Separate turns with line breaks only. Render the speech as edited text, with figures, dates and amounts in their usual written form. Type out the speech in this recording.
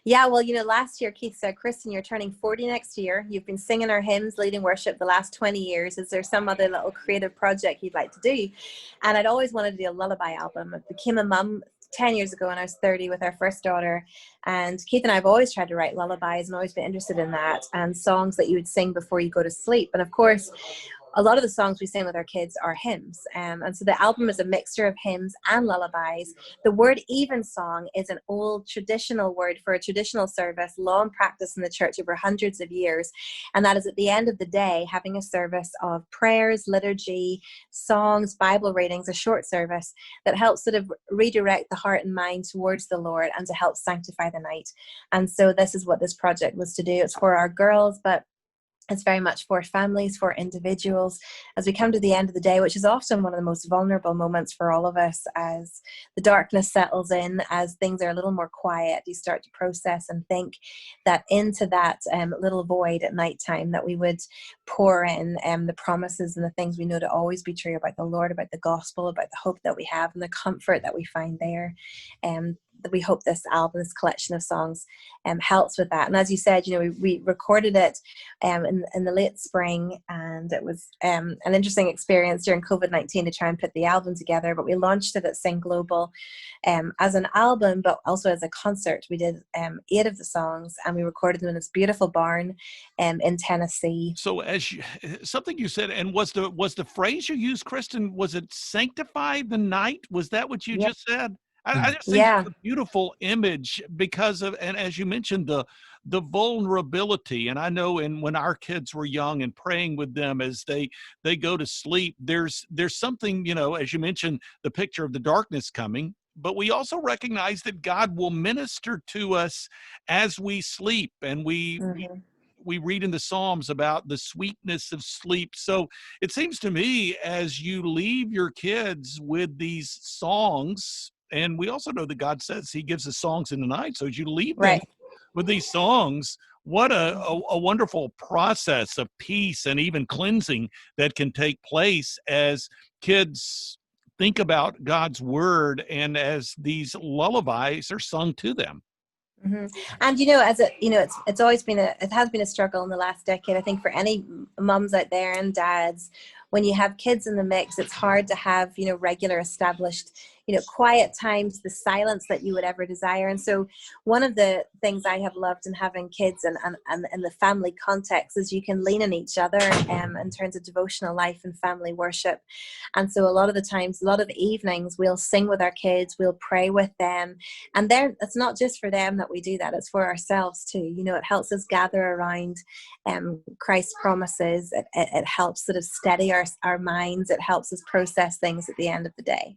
Yeah, well, last year Keith said, Kristyn, you're turning 40 next year. You've been singing our hymns, leading worship the last 20 years. Is there some other little creative project you'd like to do? And I'd always wanted to do a lullaby album. I became a mum 10 years ago when I was 30 with our first daughter. And Keith and I have always tried to write lullabies and always been interested in that, and songs that you would sing before you go to sleep. And of course, a lot of the songs we sing with our kids are hymns. And so the album is a mixture of hymns and lullabies. The word Evensong is an old traditional word for a traditional service, long practiced in the church over hundreds of years. And that is at the end of the day, having a service of prayers, liturgy, songs, Bible readings, a short service that helps sort of redirect the heart and mind towards the Lord and to help sanctify the night. And so this is what this project was to do. It's for our girls, but it's very much for families, for individuals, as we come to the end of the day, which is often one of the most vulnerable moments for all of us as the darkness settles in, as things are a little more quiet. You start to process and think that into that little void at nighttime that we would pour in the promises and the things we know to always be true about the Lord, about the gospel, about the hope that we have and the comfort that we find there. That we hope this album, this collection of songs, helps with that. And as you said, we recorded it in the late spring, and it was an interesting experience during COVID-19 to try and put the album together. But we launched it at Sing Global as an album, but also as a concert. We did 8 of the songs, and we recorded them in this beautiful barn in Tennessee.
So something you said, and was the phrase you used, Kristyn, was it sanctify the night? Was that what you
Yeah.
just said? I just think
Yeah.
it's a beautiful image because of, and as you mentioned, the vulnerability. And I know when our kids were young and praying with them as they go to sleep, there's something, as you mentioned, the picture of the darkness coming, but we also recognize that God will minister to us as we sleep. And
Mhm.
we read in the Psalms about the sweetness of sleep. So it seems to me, as you leave your kids with these songs, and we also know that God says he gives us songs in the night. So as you leave them
Right.
with these songs, what a wonderful process of peace and even cleansing that can take place as kids think about God's word and as these lullabies are sung to them.
Hmm. And it's always been it has been a struggle in the last decade. I think for any mums out there and dads, when you have kids in the mix, it's hard to have regular, established, quiet times, the silence that you would ever desire. And so, one of the things I have loved in having kids and in the family context is you can lean on each other in terms of devotional life and family worship. And so, a lot of the times, a lot of evenings, we'll sing with our kids, we'll pray with them. And then it's not just for them that we do that, it's for ourselves too. It helps us gather around Christ's promises. It helps sort of steady our minds. It helps us process things at the end of the day.